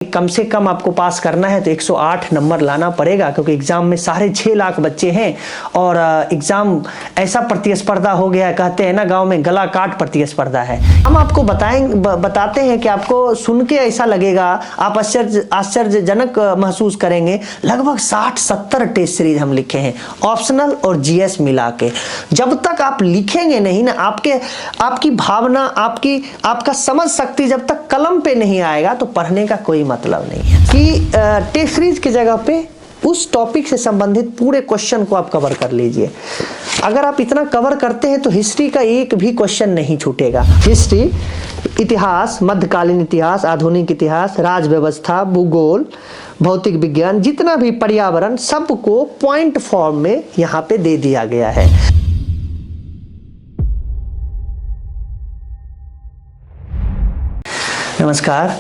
कम से कम आपको पास करना है तो 108 नंबर लाना पड़ेगा, क्योंकि एग्जाम में 6.5 लाख बच्चे हैं और एग्जाम ऐसा प्रतिस्पर्धा हो गया है, कहते हैं ना गांव में गला काट प्रतिस्पर्धा है। हम आपको बताते हैं कि आपको सुन के ऐसा लगेगा, आप आश्चर्यजनक महसूस करेंगे। लगभग 60-70 टेस्ट सीरीज हम लिखे हैं, ऑप्शनल और जीएस मिला के। जब तक आप लिखेंगे नहीं ना, आपकी भावना, आपका समझ शक्ति जब तक कलम पे नहीं आएगा तो पढ़ने का कोई मतलब नहीं है। कि टेस्ट सीरीज की जगह पे उस टॉपिक से संबंधित पूरे क्वेश्चन को आप कवर कर लीजिए। अगर आप इतना कवर करते हैं तो हिस्ट्री का एक भी क्वेश्चन नहीं छूटेगा। हिस्ट्री, इतिहास, मध्यकालीन इतिहास, आधुनिक इतिहास, राज व्यवस्था, भूगोल, भौतिक विज्ञान, जितना भी पर्यावरण, सबको पॉइंट फॉर्म में यहाँ पे दे दिया गया है। नमस्कार,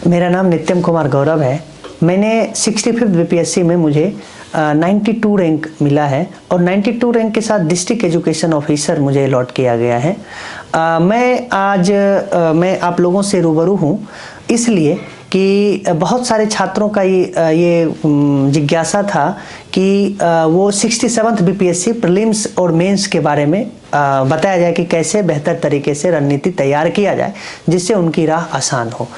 मेरा नाम नित्यम कुमार गौरव है। मैंने 65th बीपीएससी में मुझे 92 रैंक मिला है और 92 रैंक के साथ डिस्ट्रिक्ट एजुकेशन ऑफिसर मुझे अलॉट किया गया है। मैं आप लोगों से रूबरू हूँ इसलिए कि बहुत सारे छात्रों का ये जिज्ञासा था कि वो 67th बीपीएससी प्रीलिम्स और मेंस के बारे में बताया जाए कि कैसे बेहतर तरीके से रणनीति तैयार किया जाए जिससे उनकी राह आसान हो।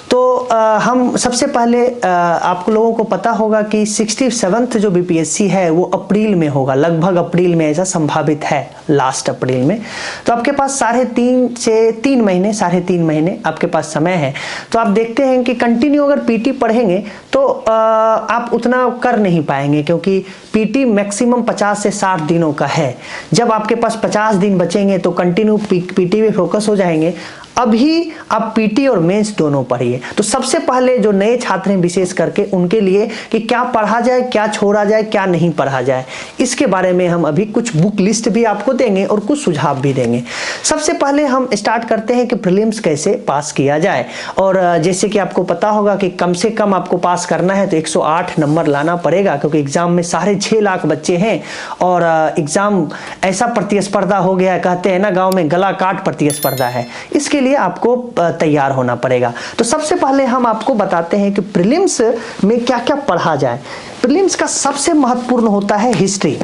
तो हम सबसे पहले आप लोगों को पता होगा कि 67th जो बीपीएससी है वो अप्रैल में होगा, लगभग अप्रैल में ऐसा संभावित है, लास्ट अप्रैल में। तो आपके पास 3.5 महीने आपके पास समय है। तो आप देखते हैं कि कंटिन्यू अगर पीटी पढ़ेंगे तो आप उतना कर नहीं पाएंगे, क्योंकि पीटी मैक्सिमम 50 से 60 दिनों का है। जब आपके पास 50 दिन बचेंगे तो कंटिन्यू पीटी में फोकस हो जाएंगे। अभी आप पीटी और मेंस दोनों पढ़िए। तो सबसे पहले जो नए छात्र हैं विशेष करके उनके लिए कि क्या पढ़ा जाए, क्या छोड़ा जाए, क्या नहीं पढ़ा जाए, इसके बारे में हम अभी कुछ बुक लिस्ट भी आपको देंगे और कुछ सुझाव भी देंगे। सबसे पहले हम स्टार्ट करते हैं कि प्रीलिम्स कैसे पास किया जाए। और जैसे कि आपको पता होगा कि कम से कम आपको पास करना है तो 108 नंबर लाना पड़ेगा, क्योंकि एग्जाम में 6.5 लाख बच्चे हैं और एग्जाम ऐसा प्रतिस्पर्धा हो गया है, कहते हैं ना गाँव में गला काट प्रतिस्पर्धा है। इसके आपको तैयार होना पड़ेगा। तो सबसे पहले हम आपको बताते हैं कि प्रीलिम्स में क्या क्या पढ़ा जाए। प्रीलिम्स का सबसे महत्वपूर्ण होता है हिस्ट्री।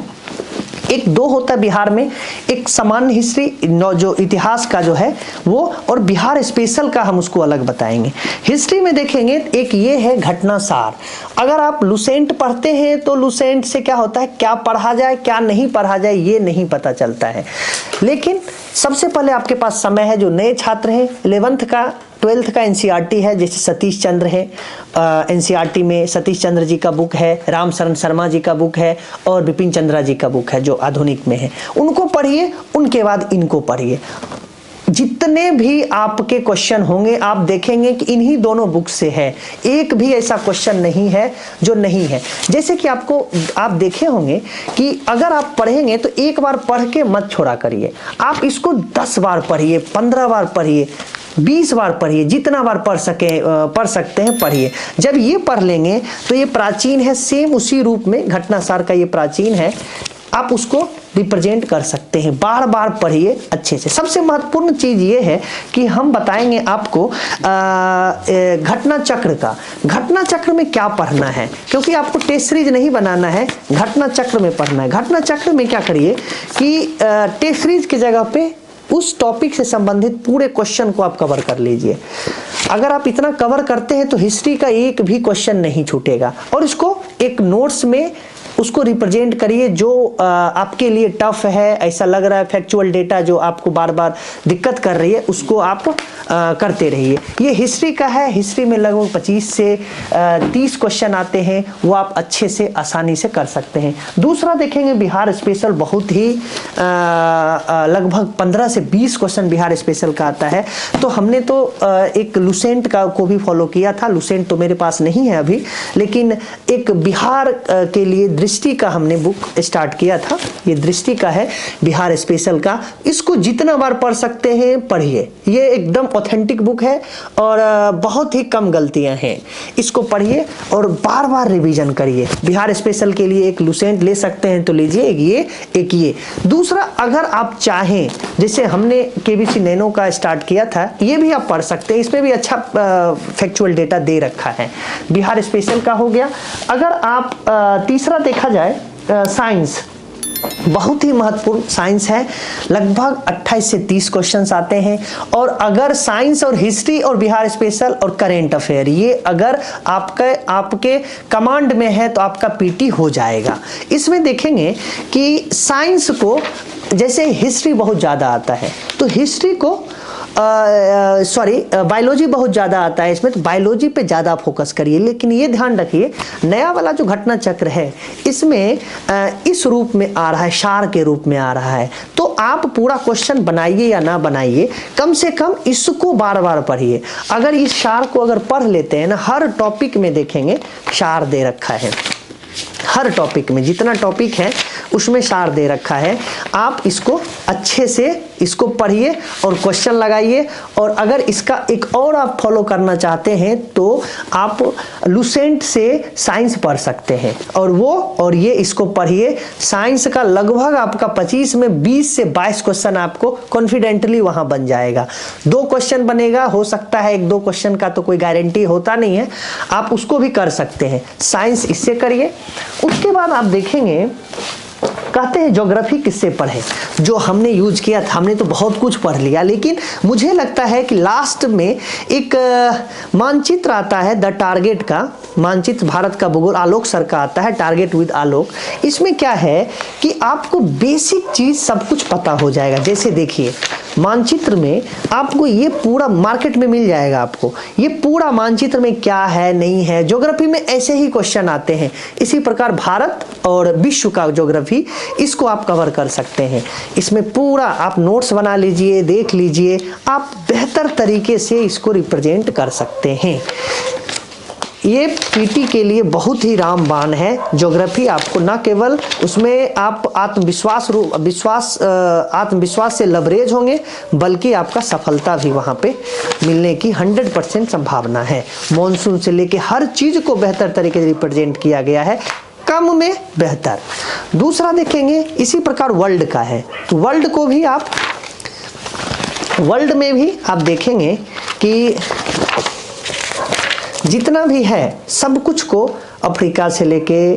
एक दो होता है बिहार में, एक सामान्य हिस्ट्री जो इतिहास का जो है वो, और बिहार स्पेशल का हम उसको अलग बताएंगे। हिस्ट्री में देखेंगे एक ये है घटना सार। अगर आप लुसेंट पढ़ते हैं तो लुसेंट से क्या होता है, क्या पढ़ा जाए क्या नहीं पढ़ा जाए ये नहीं पता चलता है। लेकिन सबसे पहले आपके पास समय है, जो नए छात्र हैं 11th का 12th का एनसीईआरटी है, जैसे सतीश चंद्र है, एनसीईआरटी में सतीश चंद्र जी का बुक है, राम शरण शर्मा जी का बुक है और बिपिन चंद्रा जी का बुक है जो आधुनिक में है। उनको पढ़िए, उनके बाद इनको पढ़िए। जितने भी आपके क्वेश्चन होंगे आप देखेंगे कि इन्हीं दोनों बुक से है, एक भी ऐसा क्वेश्चन नहीं है जो नहीं है। जैसे कि आप देखे होंगे कि अगर आप पढ़ेंगे तो एक बार पढ़ के मत छोड़ा करिए, आप इसको 10 बार पढ़िए, 15 बार पढ़िए, 20 बार पढ़िए, जितना बार पढ़ सकते हैं पढ़िए। जब ये पढ़ लेंगे तो ये प्राचीन है, सेम उसी रूप में घटनासार का ये प्राचीन है, आप उसको रिप्रेजेंट कर सकते हैं। बार बार पढ़िए अच्छे से। सबसे महत्वपूर्ण चीज ये है कि हम बताएंगे आपको घटना चक्र का। घटना चक्र में क्या पढ़ना है, क्योंकि आपको टेस्ट सीरीज नहीं बनाना है, घटना चक्र में पढ़ना है। घटना चक्र में क्या करिए कि टेस्ट सीरीज की जगह पे उस टॉपिक से संबंधित पूरे क्वेश्चन को आप कवर कर लीजिए। अगर आप इतना कवर करते हैं तो हिस्ट्री का एक भी क्वेश्चन नहीं छूटेगा। और इसको एक नोट्स में उसको रिप्रेजेंट करिए जो आपके लिए टफ है, ऐसा लग रहा है फैक्चुअल डेटा जो आपको बार बार दिक्कत कर रही है, उसको आप करते रहिए। ये हिस्ट्री का है, हिस्ट्री में लगभग 25 से 30 क्वेश्चन आते हैं, वो आप अच्छे से आसानी से कर सकते हैं। दूसरा देखेंगे बिहार स्पेशल, बहुत ही लगभग 15 से 20 क्वेश्चन बिहार स्पेशल का आता है। तो हमने तो एक लुसेंट का को भी फॉलो किया था, लुसेंट तो मेरे पास नहीं है अभी, लेकिन एक बिहार के लिए दृष्टि का हमने बुक स्टार्ट किया था, ये दृष्टि का है बिहार स्पेशल का। इसको जितना बार पढ़ सकते हैं पढ़िए, ये एकदम ऑथेंटिक बुक है और बहुत ही कम गलतियां हैं। इसको पढ़िए और बार बार रिवीजन करिए। बिहार स्पेशल के लिए एक लुसेंट ले सकते हैं तो लीजिए, एक ये। दूसरा, अगर आप चाहें, जैसे हमने केबीसी नैनो का स्टार्ट किया था, ये भी आप पढ़ सकते हैं, इसमें भी अच्छा फैक्चुअल डेटा दे रखा है। बिहार स्पेशल का हो गया। अगर आप तीसरा देखा जाए साइंस, बहुत ही महत्वपूर्ण साइंस है, लगभग 28 से 30 क्वेश्चंस आते हैं। और अगर साइंस और हिस्ट्री और बिहार स्पेशल और करेंट अफेयर ये अगर आपके कमांड में है तो आपका पीटी हो जाएगा। इसमें देखेंगे कि साइंस को, जैसे हिस्ट्री बहुत ज़्यादा आता है तो हिस्ट्री को बायोलॉजी बहुत ज़्यादा आता है इसमें, तो बायोलॉजी पे ज़्यादा फोकस करिए। लेकिन ये ध्यान रखिए, नया वाला जो घटना चक्र है इसमें इस रूप में आ रहा है, सार के रूप में आ रहा है। तो आप पूरा क्वेश्चन बनाइए या ना बनाइए, कम से कम इसको बार बार पढ़िए। अगर इस सार को अगर पढ़ लेते हैं ना, हर टॉपिक में देखेंगे सार दे रखा है, हर टॉपिक में जितना टॉपिक है उसमें सार दे रखा है। आप इसको अच्छे से इसको पढ़िए और क्वेश्चन लगाइए। और अगर इसका एक और आप फॉलो करना चाहते हैं तो आप लुसेंट से साइंस पढ़ सकते हैं, और ये इसको पढ़िए। साइंस का लगभग आपका 25 में 20 से 22 क्वेश्चन आपको कॉन्फिडेंटली वहां बन जाएगा। 2 क्वेश्चन बनेगा, हो सकता है 1-2 क्वेश्चन का तो कोई गारंटी होता नहीं है, आप उसको भी कर सकते हैं। साइंस इससे करिए। उसके बाद आप देखेंगे, कहते हैं ज्योग्राफी किससे पढ़े, जो हमने यूज किया था। हमने तो बहुत कुछ पढ़ लिया, लेकिन मुझे लगता है कि लास्ट में एक मानचित्र आता है, द टारगेट का मानचित्र, भारत का भूगोल, आलोक सर का आता है, टारगेट विद आलोक। इसमें क्या है कि आपको बेसिक चीज सब कुछ पता हो जाएगा। जैसे देखिए, मानचित्र में आपको ये पूरा मार्केट में मिल जाएगा, आपको ये पूरा मानचित्र में क्या है नहीं है। ज्योग्राफी में ऐसे ही क्वेश्चन आते हैं। इसी प्रकार भारत और विश्व का ज्योग्राफी, इसको आप कवर कर सकते हैं। इसमें पूरा आप नोट्स बना लीजिए, देख लीजिए, आप बेहतर तरीके से इसको रिप्रेजेंट कर सकते हैं। ये पीटी के लिए बहुत ही रामबाण है ज्योग्राफी। आपको न केवल उसमें आप आत्मविश्वास से लवरेज होंगे, बल्कि आपका सफलता भी वहाँ पे मिलने की 100% संभावना है। मॉनसून से लेके हर चीज को बेहतर तरीके से रिप्रेजेंट किया गया है, कम में बेहतर। दूसरा देखेंगे, इसी प्रकार वर्ल्ड का है, तो वर्ल्ड को भी आप, वर्ल्ड में भी आप देखेंगे कि जितना भी है सब कुछ को, अफ्रीका से लेके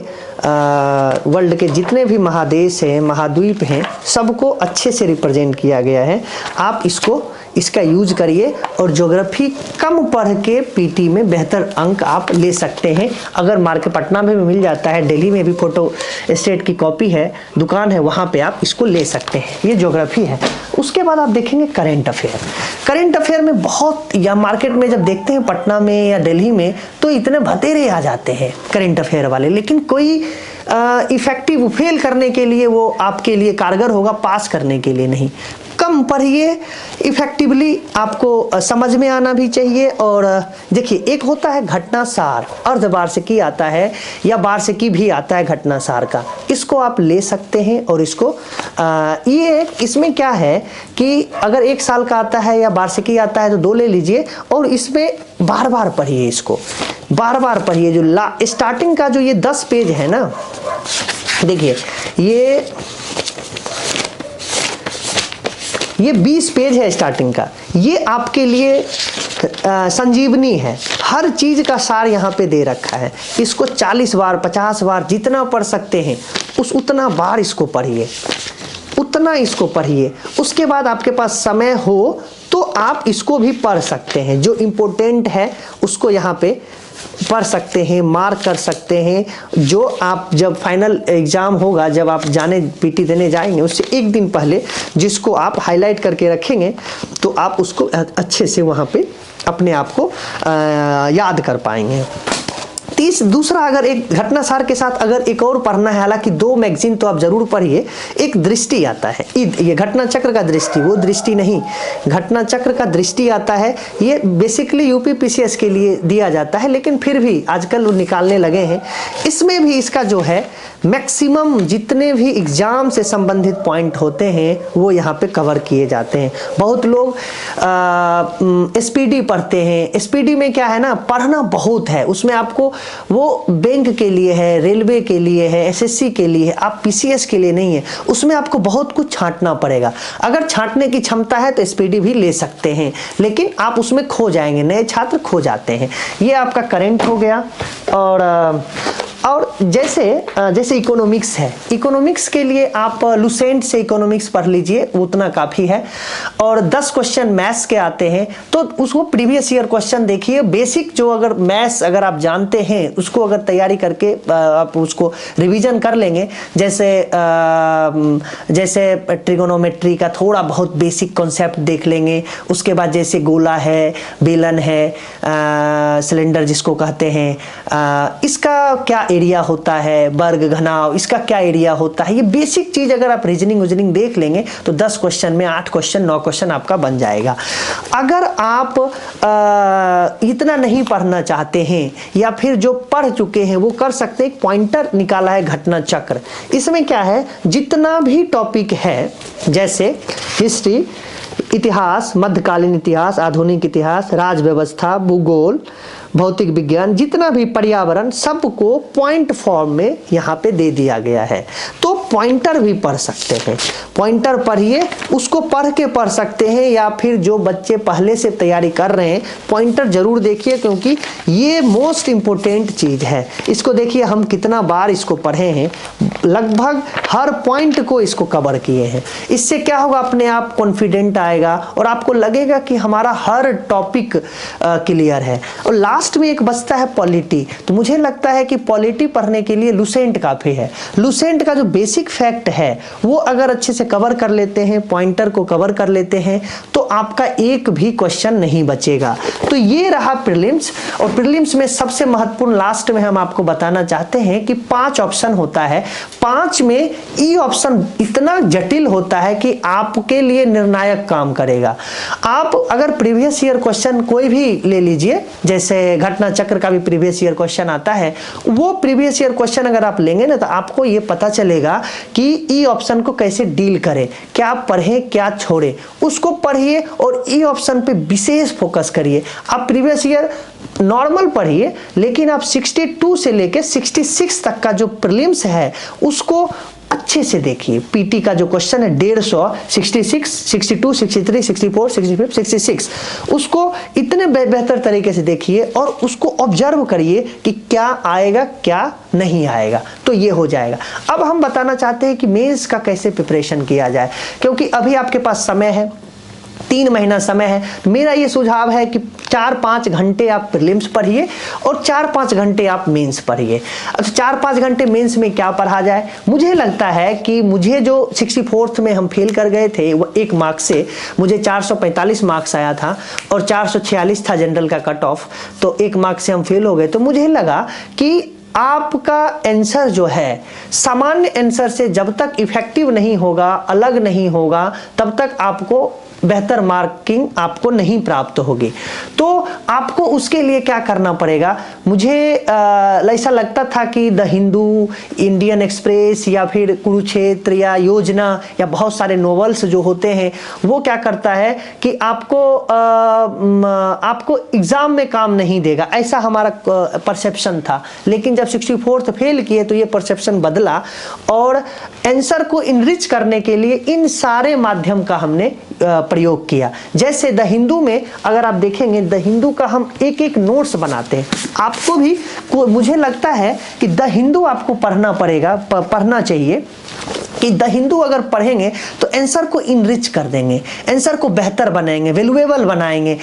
वर्ल्ड के जितने भी महादेश हैं, महाद्वीप हैं, सबको अच्छे से रिप्रेजेंट किया गया है। आप इसका यूज करिए और ज्योग्राफी कम पढ़ के पीटी में बेहतर अंक आप ले सकते हैं। अगर मार्केट पटना में भी मिल जाता है, दिल्ली में भी फोटो स्टेट की कॉपी है, दुकान है, वहाँ पे आप इसको ले सकते हैं। ये ज्योग्राफी है। उसके बाद आप देखेंगे करेंट अफेयर। करेंट अफेयर में बहुत, या मार्केट में जब देखते हैं पटना में या दिल्ली में, तो इतने भतेरे आ जाते हैं करेंट अफेयर वाले, लेकिन कोई इफेक्टिव फेल करने के लिए वो आपके लिए कारगर होगा, पास करने के लिए नहीं। कम पढ़िए, इफेक्टिवली आपको समझ में आना भी चाहिए। और देखिए, एक होता है घटना सार, अर्धवार्षिकी आता है या वार्षिकी भी आता है घटना सार का, इसको आप ले सकते हैं। और इसको इसमें क्या है कि अगर 1 साल का आता है या वार्षिकी आता है तो 2 ले लीजिए, और इसमें बार बार पढ़िए, इसको बार बार पढ़िए। जो स्टार्टिंग का जो ये 10 पेज है ना, देखिए ये 20 पेज है स्टार्टिंग का, ये आपके लिए संजीवनी है। हर चीज का सार यहाँ पे दे रखा है। इसको 40 बार 50 बार जितना पढ़ सकते हैं उतना बार इसको पढ़िए, उतना इसको पढ़िए। उसके बाद आपके पास समय हो तो आप इसको भी पढ़ सकते हैं, जो इम्पोर्टेंट है उसको यहाँ पे पढ़ सकते हैं, मार्क कर सकते हैं। जो आप जब फाइनल एग्जाम होगा, जब आप पीटी देने जाएंगे, उससे 1 दिन पहले जिसको आप हाईलाइट करके रखेंगे तो आप उसको अच्छे से वहाँ पे अपने आप को याद कर पाएंगे। दूसरा, अगर एक घटना सार के साथ अगर एक और पढ़ना है, हालांकि 2 मैगजीन तो आप जरूर पढ़िए। एक दृष्टि आता है, ये घटना चक्र का दृष्टि, वो दृष्टि नहीं, घटना चक्र का दृष्टि आता है। ये बेसिकली यूपी पीसीएस के लिए दिया जाता है, लेकिन फिर भी आजकल वो निकालने लगे हैं। इसमें भी इसका जो है मैक्सिमम जितने भी एग्जाम से संबंधित पॉइंट होते हैं वो यहाँ पे कवर किए जाते हैं। बहुत लोग एसपीडी पढ़ते हैं। एसपीडी में क्या है ना, पढ़ना बहुत है, उसमें आपको वो बैंक के लिए है, रेलवे के लिए है, एसएससी के लिए है, आप पीसीएस के लिए नहीं है, उसमें आपको बहुत कुछ छांटना पड़ेगा। अगर छांटने की क्षमता है तो एसपीडी भी ले सकते हैं, लेकिन आप उसमें खो जाएंगे, नए छात्र खो जाते हैं। ये आपका करंट हो गया। और जैसे इकोनॉमिक्स है, इकोनॉमिक्स के लिए आप लुसेंट से इकोनॉमिक्स पढ़ लीजिए, उतना काफ़ी है। और 10 क्वेश्चन मैथ्स के आते हैं, तो उसको प्रीवियस ईयर क्वेश्चन देखिए। बेसिक जो अगर मैथ्स अगर आप जानते हैं, उसको अगर तैयारी करके आप उसको रिवीजन कर लेंगे, जैसे ट्रिगोनोमेट्री का थोड़ा बहुत बेसिक कॉन्सेप्ट देख लेंगे। उसके बाद जैसे गोला है, बेलन है, सिलेंडर जिसको कहते हैं, इसका क्या एरिया होता है, वर्ग घनाव, इसका क्या एरिया होता है, ये बेसिक चीज अगर आप रीजनिंग देख लेंगे तो 10 क्वेश्चन में 8 क्वेश्चन 9 क्वेश्चन आपका बन जाएगा। अगर आप इतना नहीं पढ़ना चाहते हैं या फिर जो पढ़ चुके हैं वो कर सकते हैं। एक पॉइंटर निकाला है घटना चक्र, इसमें क्या है, जितना भी टॉपिक है, जैसे हिस्ट्री, इतिहास, मध्यकालीन इतिहास, आधुनिक इतिहास, राज व्यवस्था, भूगोल, भौतिक विज्ञान, जितना भी पर्यावरण, सबको पॉइंट फॉर्म में यहाँ पे दे दिया गया है। तो पॉइंटर भी पढ़ सकते हैं, पॉइंटर पढ़िए, उसको पढ़ के पढ़ सकते हैं, या फिर जो बच्चे पहले से तैयारी कर रहे हैं पॉइंटर जरूर देखिए, क्योंकि ये मोस्ट इंपोर्टेंट चीज है। इसको देखिए हम कितना बार इसको पढ़े हैं, लगभग हर पॉइंट को इसको कवर किए हैं। इससे क्या होगा, अपने आप कॉन्फिडेंट आएगा और आपको लगेगा कि हमारा हर टॉपिक क्लियर है। और लास्ट में एक बचता है पॉलिटी, तो मुझे लगता है कि पॉलिटी पढ़ने के लिए लुसेंट काफी है। लुसेंट का जो बेसिक फैक्ट है वो अगर अच्छे से कवर कर लेते हैं, पॉइंटर को कवर कर लेते हैं, तो आपका एक भी क्वेश्चन नहीं बचेगा। तो ये रहा प्रीलिम्स। और प्रीलिम्स में सबसे महत्वपूर्ण लास्ट में हम आपको बताना चाहते हैं कि 5 ऑप्शन होता है। 5 में ई ऑप्शन इतना जटिल होता है कि आपके लिए निर्णायक काम करेगा। आप अगर प्रीवियस ईयर क्वेश्चन कोई भी ले लीजिए, जैसे घटना चक्र का भी प्रीवियस ईयर क्वेश्चन आता है, वो प्रीवियस ईयर क्वेश्चन अगर आप लेंगे ना, तो आपको ये पता चलेगा कि ई ऑप्शन को कैसे डील करें, क्या पढ़ें क्या छोड़ें, उसको पढ़िए और ई ऑप्शन पे विशेष फोकस करिए। आप प्रीवियस ईयर नॉर्मल पढ़िए, लेकिन आप 62 से लेके 66 तक का जो प्रीलिम्स है उसको अच्छे से देखिए। पीटी का जो क्वेश्चन है 150, 66, 62, 63, 64, 65, 66, उसको इतने बेहतर तरीके से देखिए और उसको ऑब्जर्व करिए कि क्या आएगा क्या नहीं आएगा, तो ये हो जाएगा। अब हम बताना चाहते हैं कि मेंस का कैसे प्रिपरेशन किया जाए, क्योंकि अभी आपके पास समय है, 3 महीना समय है। मेरा ये सुझाव है कि 4-5 घंटे आप प्रीलिम्स पढ़िए और 4-5 घंटे आप मेंस पढ़िए। अच्छा, 4-5 घंटे मेंस में क्या पढ़ा जाए? मुझे लगता है कि मुझे जो 64th में हम फेल कर गए थे, वो 1 मार्क्स से मुझे 445 मार्क्स आया था और 446 था जनरल का कट ऑफ, तो 1 मार्क्स से हम फेल हो गए। तो मुझे लगा कि आपका आंसर जो है सामान्य आंसर से जब तक इफेक्टिव नहीं होगा, अलग नहीं होगा, तब तक आपको बेहतर मार्किंग आपको नहीं प्राप्त होगी। तो आपको उसके लिए क्या करना पड़ेगा? मुझे ऐसा लगता था कि द हिंदू, इंडियन एक्सप्रेस या फिर कुरुक्षेत्र या योजना या बहुत सारे नॉवेल्स जो होते हैं वो क्या करता है कि आपको एग्जाम में काम नहीं देगा, ऐसा हमारा परसेप्शन था। लेकिन जब 64th फेल किए तो ये परसेप्शन बदला और आंसर को इनरिच करने के लिए इन सारे माध्यम का हमने प्रयोग किया। जैसे द हिंदू में अगर आप देखेंगे, द हिंदू का हम एक नोट्स बनाते हैं। आपको भी मुझे लगता है कि द हिंदू आपको पढ़ना पड़ेगा, पढ़ना चाहिए कि कि द हिंदू अगर पढ़ेंगे तो आंसर को इनरिच कर देंगे, आंसर को बेहतर बनाएंगे, वैल्यूएबल बनाएंगे।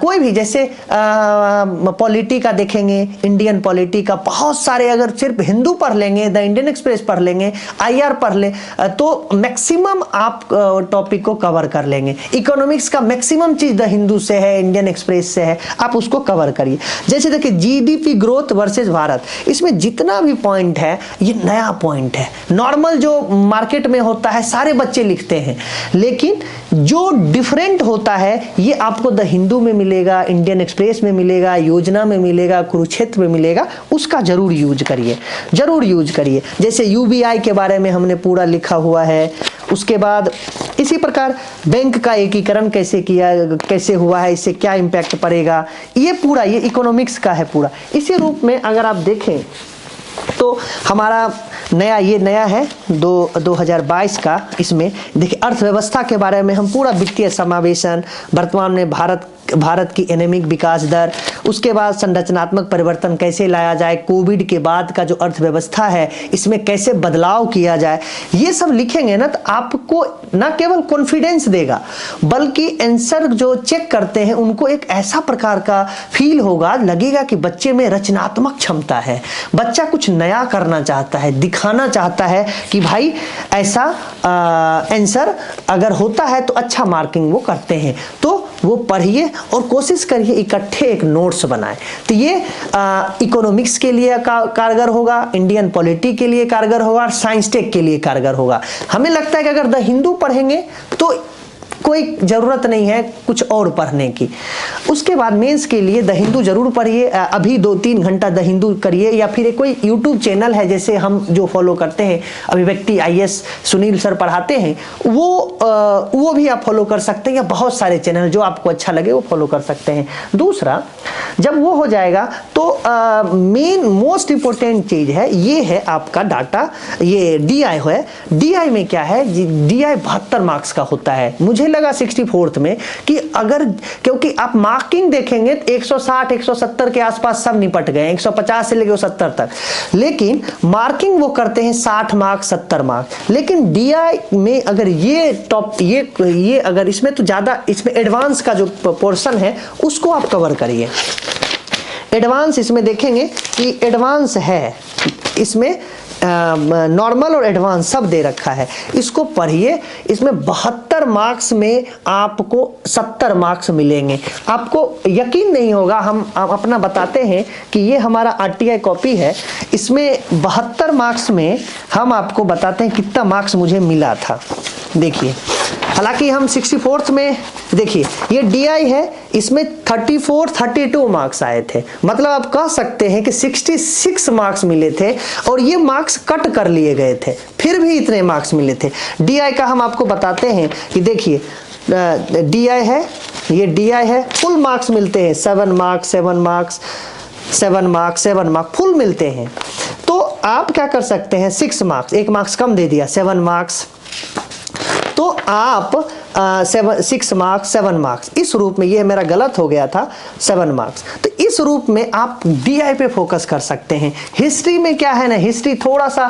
कोई भी जैसे पॉलिटी का देखेंगे, इंडियन पॉलिटी का बहुत सारे, अगर सिर्फ हिंदू पढ़ लेंगे, द इंडियन एक्सप्रेस पढ़ लेंगे, आईआर पढ़ ले तो मैक्सिमम आप टॉपिक को कवर कर लेंगे। इकोनॉमिक्स का मैक्सिमम चीज द हिंदू से है, इंडियन एक्सप्रेस से है, आप उसको कवर करिए। जैसे देखिए जीडीपी ग्रोथ वर्सेस भारत, इसमें जितना भी पॉइंट है ये नया पॉइंट है। नॉर्मल जो मार्केट में होता है सारे बच्चे लिखते हैं, लेकिन जो डिफरेंट होता है ये आपको द हिंदू में मिलेगा, इंडियन एक्सप्रेस में मिलेगा, योजना में मिलेगा, कुरुक्षेत्र में मिलेगा। उसका जरूर यूज करिए, जरूर यूज करिए। जैसे यूबीआई के बारे में हमने पूरा लिखा हुआ है। उसके बाद इसी प्रकार बैंक का एकीकरण कैसे किया, कैसे हुआ है, इससे क्या इंपैक्ट पड़ेगा, ये पूरा ये इकोनॉमिक्स का है पूरा। इसी रूप में अगर आप देखें तो हमारा ये नया है 2022 का। इसमें देखिए अर्थव्यवस्था के बारे में हम पूरा वित्तीय समावेशन, वर्तमान में भारत की एनेमिक विकास दर, उसके बाद संरचनात्मक परिवर्तन कैसे लाया जाए, कोविड के बाद का जो अर्थव्यवस्था है इसमें कैसे बदलाव किया जाए, ये सब लिखेंगे ना तो आपको ना केवल कॉन्फिडेंस देगा बल्कि आंसर जो चेक करते हैं उनको एक ऐसा प्रकार का फील होगा, लगेगा कि बच्चे में रचनात्मक क्षमता है, बच्चा कुछ नया करना चाहता है, दिखाना चाहता है कि भाई ऐसा आंसर अगर होता है तो अच्छा मार्किंग वो करते हैं। तो वो पढ़िए और कोशिश करिए इकट्ठे एक नोट्स बनाएं। तो ये इकोनॉमिक्स के लिए कारगर होगा, इंडियन पॉलिटी के लिए कारगर होगा और साइंस टेक के लिए कारगर होगा। हमें लगता है कि अगर द हिंदू पढ़ेंगे तो कोई जरूरत नहीं है कुछ और पढ़ने की। उसके बाद मेंस के लिए द हिंदू जरूर पढ़िए, अभी 2-3 घंटा द हिंदू करिए, या फिर कोई यूट्यूब चैनल है जैसे हम जो फॉलो करते हैं अभिव्यक्ति आईएएस सुनील सर पढ़ाते हैं, वो भी आप फॉलो कर सकते हैं, या बहुत सारे चैनल जो आपको अच्छा लगे वो फॉलो कर सकते हैं। दूसरा, जब वो हो जाएगा तो मेन मोस्ट इंपॉर्टेंट चीज है ये है आपका डाटा, ये डीआई है। डीआई में क्या है, डीआई 72 मार्क्स का होता है। मुझे लगा 64th में कि अगर, क्योंकि आप मार्किंग देखेंगे तो 160 170 के आसपास सब निपट गए, 150 से लेकर 70 तक, लेकिन मार्किंग वो करते हैं 60 मार्क्स 70 मार्क्स। लेकिन डीआई में अगर ये टॉप ये अगर इसमें तो ज्यादा, इसमें एडवांस का जो पोर्शन है उसको आप कवर करिए। एडवांस इसमें देखेंगे कि एडवांस है, इसमें नॉर्मल और एडवांस सब दे रखा है, इसको पढ़िए। इसमें 72 मार्क्स में आपको 70 मार्क्स मिलेंगे। आपको यकीन नहीं होगा, हम अपना बताते हैं कि ये हमारा आरटीआई कॉपी है, इसमें 72 मार्क्स में हम आपको बताते हैं कितना मार्क्स मुझे मिला था। देखिए, हालांकि हम 64th में, देखिए ये डीआई है, इसमें 32 मार्क्स आए थे, मतलब आप कह सकते हैं कि 66 मार्क्स मिले थे और ये मार्क्स कट कर लिए गए थे, फिर भी इतने मार्क्स मिले थे। डीआई का हम आपको बताते हैं कि देखिए डीआई है, ये डीआई है, फुल मार्क्स मिलते हैं 7 marks 7 marks 7 marks 7 marks full मिलते हैं। तो आप क्या कर सकते हैं, 6 मार्क्स, 1 मार्क्स कम दे दिया, 7 मार्क्स, तो आप 6 मार्क्स 7 मार्क्स इस रूप में, ये मेरा गलत हो गया था, 7 मार्क्स। तो इस रूप में आप डीआई पे फोकस कर सकते हैं। हिस्ट्री में क्या है ना, हिस्ट्री थोड़ा सा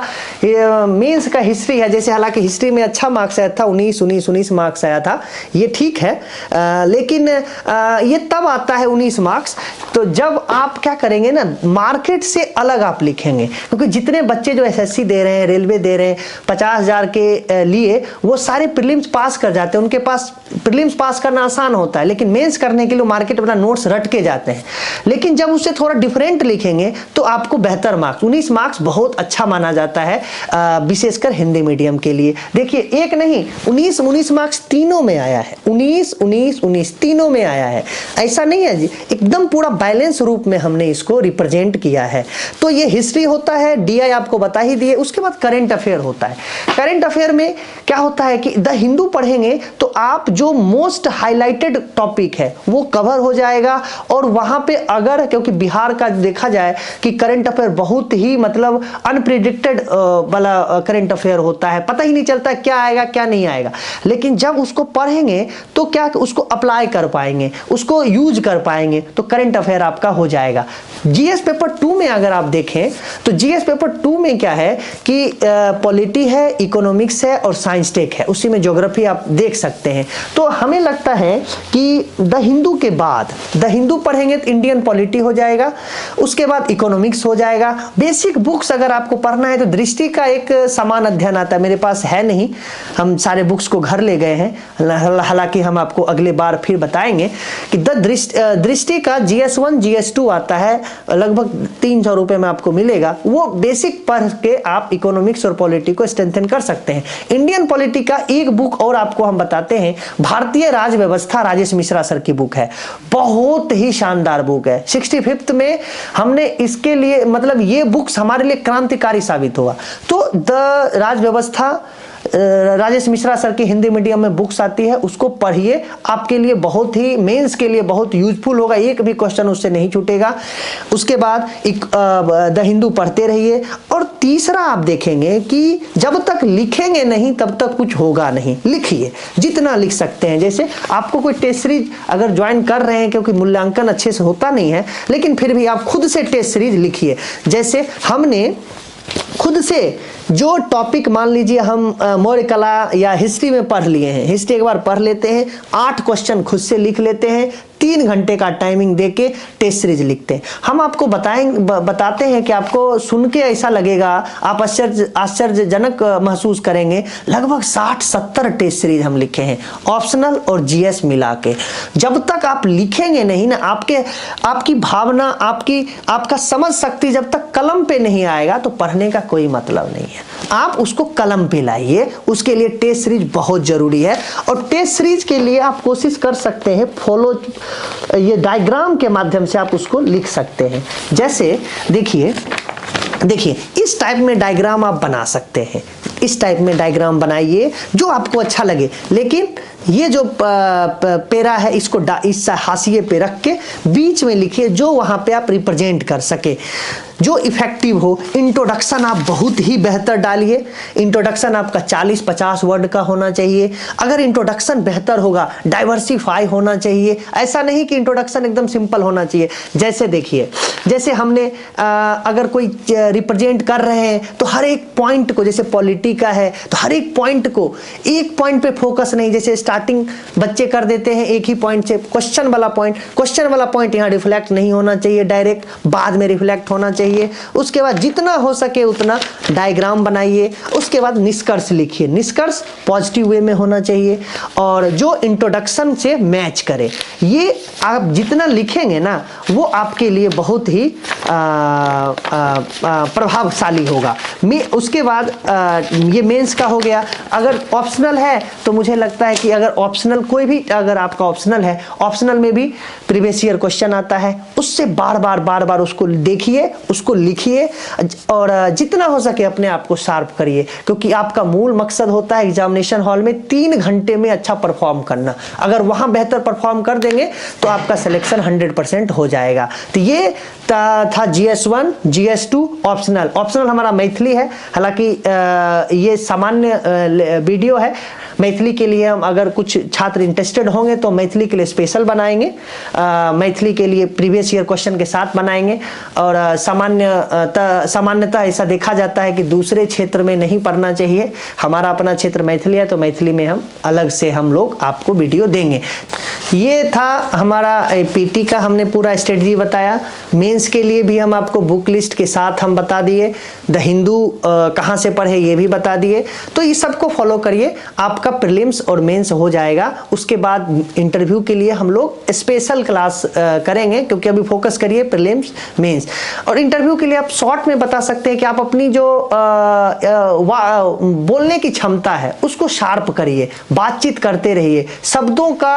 मेंस का हिस्ट्री है, जैसे हालांकि हिस्ट्री में अच्छा मार्क्स आया था, 19 मार्क्स आया था, ये ठीक है, लेकिन ये तब आता है 19 मार्क्स तो जब आप क्या करेंगे ना, मार्केट से अलग आप लिखेंगे। क्योंकि जितने बच्चे जो एसएससी दे रहे हैं, रेलवे दे रहे हैं 50,000 के लिए, वो सारे प्रीलिम्स पास कर जाते हैं, उनके पास प्रीलिम्स पास करना आसान होता है, लेकिन मेंस करने के लिए मार्केट अपना नोट्स रट के जाते हैं। लेकिन जब उससे थोड़ा डिफरेंट लिखेंगे तो आपको बेहतर मार्क्स, 19 मार्क्स बहुत अच्छा माना जाता है, विशेषकर हिंदी मीडियम के लिए। देखिए एक नहीं, 19 मार्क्स तीनों में आया है, 19 तीनों में आया है, ऐसा नहीं है जी, एकदम पूरा बैलेंस रूप में हमने इसको रिप्रेजेंट किया है। तो ये हिस्ट्री होता है, डीआई आपको बता ही दिए। उसके बाद करंट अफेयर होता है। करंट अफेयर में क्या होता है कि द हिंदू पढ़ेंगे तो तो आप जो मोस्ट हाईलाइटेड टॉपिक है वो कवर हो जाएगा। और वहां पे अगर, क्योंकि बिहार का देखा जाए कि करंट अफेयर बहुत ही मतलब अनप्रिडिक्टेड वाला करंट अफेयर होता है, पता ही नहीं चलता क्या आएगा क्या नहीं आएगा, लेकिन जब उसको पढ़ेंगे तो क्या उसको अप्लाई कर पाएंगे, उसको यूज कर पाएंगे, तो करंट अफेयर आपका हो जाएगा। जीएस पेपर 2 में अगर आप देखें तो जीएस पेपर 2 में क्या है कि पॉलिटी है, इकोनॉमिक्स है और साइंस टेक है, उसी में ज्योग्राफी आप देख सकते हैं। तो हमें लगता है कि द हिंदू के बाद, द हिंदू पढ़ेंगे तो इंडियन पॉलिटी हो जाएगा, उसके बाद इकोनॉमिक्स हो जाएगा। बेसिक बुक्स अगर आपको पढ़ना है तो दृष्टि का एक समान अध्ययन आता है, मेरे पास है नहीं, हम सारे बुक्स को घर ले गए हैं, हालांकि हम आपको अगले बार फिर बताएंगे कि द दृष्टि का GS1 GS2 आता है, लगभग 300 रुपए में आपको मिलेगा। वो बेसिक पढ़ के आप इकोनॉमिक्स और पॉलिटी को स्ट्रेंथन कर सकते हैं। इंडियन पॉलिटी का एक बुक और आपको हम बताते हैं, भारतीय राज व्यवस्था, राजेश मिश्रा सर की बुक है, बहुत ही शानदार बुक है। 65th में हमने इसके लिए मतलब ये बुक्स हमारे लिए क्रांतिकारी साबित हुआ। तो द राज व्यवस्था, राजेश मिश्रा सर की हिंदी मीडियम में बुक्स आती है, उसको पढ़िए, आपके लिए बहुत ही मेंस के लिए बहुत यूजफुल होगा, एक भी क्वेश्चन उससे नहीं छूटेगा। उसके बाद द हिंदू पढ़ते रहिए। और तीसरा आप देखेंगे कि जब तक लिखेंगे नहीं तब तक कुछ होगा नहीं, लिखिए जितना लिख सकते हैं। जैसे आपको कोई टेस्ट सीरीज अगर ज्वाइन कर रहे हैं, क्योंकि मूल्यांकन अच्छे से होता नहीं है, लेकिन फिर भी आप खुद से टेस्ट सीरीज लिखिए। जैसे हमने खुद से जो टॉपिक मान लीजिए हम मौर्य कला या हिस्ट्री में पढ़ लिए हैं, हिस्ट्री एक बार पढ़ लेते हैं, 8 क्वेश्चन खुद से लिख लेते हैं, 3 घंटे का टाइमिंग देके टेस्ट सीरीज लिखते हैं। हम आपको बताते हैं कि आपको सुन के ऐसा लगेगा, आप आश्चर्यजनक महसूस करेंगे, लगभग 60-70 टेस्ट सीरीज हम लिखे हैं, ऑप्शनल और जीएस मिला के। जब तक आप लिखेंगे नहीं ना, आपकी भावना, आपका समझ शक्ति जब तक कलम पे नहीं आएगा तो पढ़ने का कोई मतलब नहीं है। आप उसको कलम पे लाइए, उसके लिए टेस्ट सीरीज बहुत जरूरी है। और टेस्ट सीरीज के लिए आप कोशिश कर सकते हैं, फॉलो ये डायग्राम के माध्यम से आप उसको लिख सकते हैं। जैसे देखिए इस टाइप में डायग्राम आप बना सकते हैं, इस टाइप में डायग्राम बनाइए जो आपको अच्छा लगे, लेकिन ये जो पेरा है इसको इस हाशिए पे रख के बीच में लिखिए, जो वहां पे आप रिप्रेजेंट कर सके, जो इफेक्टिव हो। इंट्रोडक्शन आप बहुत ही बेहतर डालिए, इंट्रोडक्शन आपका 40-50 वर्ड का होना चाहिए। अगर इंट्रोडक्शन बेहतर होगा, डाइवर्सिफाई होना चाहिए, ऐसा नहीं कि इंट्रोडक्शन एकदम सिंपल होना चाहिए। जैसे देखिए, जैसे हमने अगर कोई रिप्रेजेंट कर रहे हैं तो हर एक पॉइंट को, जैसे पॉलिटी का है तो हर एक पॉइंट को, एक पॉइंट पे फोकस नहीं, जैसे स्टार्टिंग बच्चे कर देते हैं एक ही पॉइंट से, क्वेश्चन वाला पॉइंट यहाँ रिफ्लेक्ट नहीं होना चाहिए, डायरेक्ट बाद में रिफ्लेक्ट होना चाहिए। उसके बाद जितना हो सके उतना डायग्राम बनाइए, उसके बाद निष्कर्ष लिखिए, निष्कर्ष पॉजिटिव वे में होना चाहिए और जो इंट्रोडक्शन से मैच करे। ये आप जितना लिखेंगे ना वो आपके लिए बहुत ही प्रभावशाली होगा। उसके बाद ये मेंस का हो गया। अगर ऑप्शनल है तो मुझे लगता है कि अगर ऑप्शनल कोई भी, अगर आपका ऑप्शनल है, ऑप्शनल में भी प्रीवियस ईयर क्वेश्चन आता है, उससे बार बार उसको देखिए, उसको लिखिए और जितना हो सके अपने आप को शार्प करिए, क्योंकि आपका मूल मकसद होता है एग्जामिनेशन हॉल में 3 घंटे में अच्छा परफॉर्म करना। अगर वहां बेहतर परफॉर्म कर देंगे तो आपका सिलेक्शन 100% हो जाएगा। तो ये था GS1 GS2 ऑप्शनल हमारा मैथिली है, हालांकि ये सामान्य वीडियो है। मैथिली के लिए हम अगर कुछ छात्र इंटरेस्टेड होंगे तो मैथिली के लिए स्पेशल बनाएंगे, मैथिली के लिए प्रीवियस ईयर क्वेश्चन के साथ बनाएंगे। और सामान्यतः ऐसा देखा जाता है कि दूसरे क्षेत्र में नहीं पढ़ना चाहिए, हमारा अपना क्षेत्र मैथिली है तो मैथिली में हम अलग से हम लोग आपको वीडियो देंगे। ये था हमारा पीटी का, हमने पूरा स्ट्रेटजी बताया। मेंस के लिए भी हम आपको बुक लिस्ट के साथ हम बता दिए, द हिंदू कहाँ से पढ़े ये भी बता दिए। तो ये सबको फॉलो करिए, आपका प्रीलिम्स और मेंस हो जाएगा। उसके बाद इंटरव्यू के लिए हम लोग स्पेशल क्लास करेंगे, क्योंकि अभी फोकस करिए प्रीलिम्स मेंस। और इंटरव्यू के लिए आप शॉर्ट में बता सकते हैं कि आप अपनी जो बोलने की क्षमता है उसको शार्प करिए, बातचीत करते रहिए, शब्दों का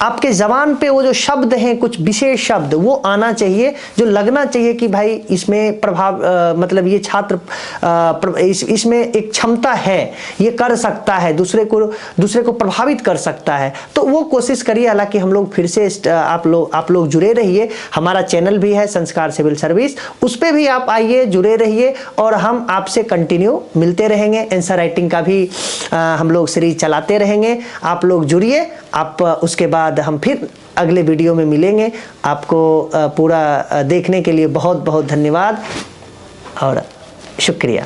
आपके जबान पे वो जो शब्द हैं, कुछ विशेष शब्द वो आना चाहिए, जो लगना चाहिए कि भाई इसमें प्रभाव मतलब ये छात्र इसमें एक क्षमता है, ये कर सकता है, दूसरे को प्रभावित कर सकता है, तो वो कोशिश करिए। हालांकि हम लोग फिर से आप लोग जुड़े रहिए, हमारा चैनल भी है संस्कार सिविल सर्विस, उस पर भी आप आइए, जुड़े रहिए और हम आपसे कंटिन्यू मिलते रहेंगे। आंसर राइटिंग का भी हम लोग सीरीज चलाते रहेंगे, आप लोग जुड़िए। आप उसके बाद हम फिर अगले वीडियो में मिलेंगे। आपको पूरा देखने के लिए बहुत बहुत धन्यवाद और शुक्रिया।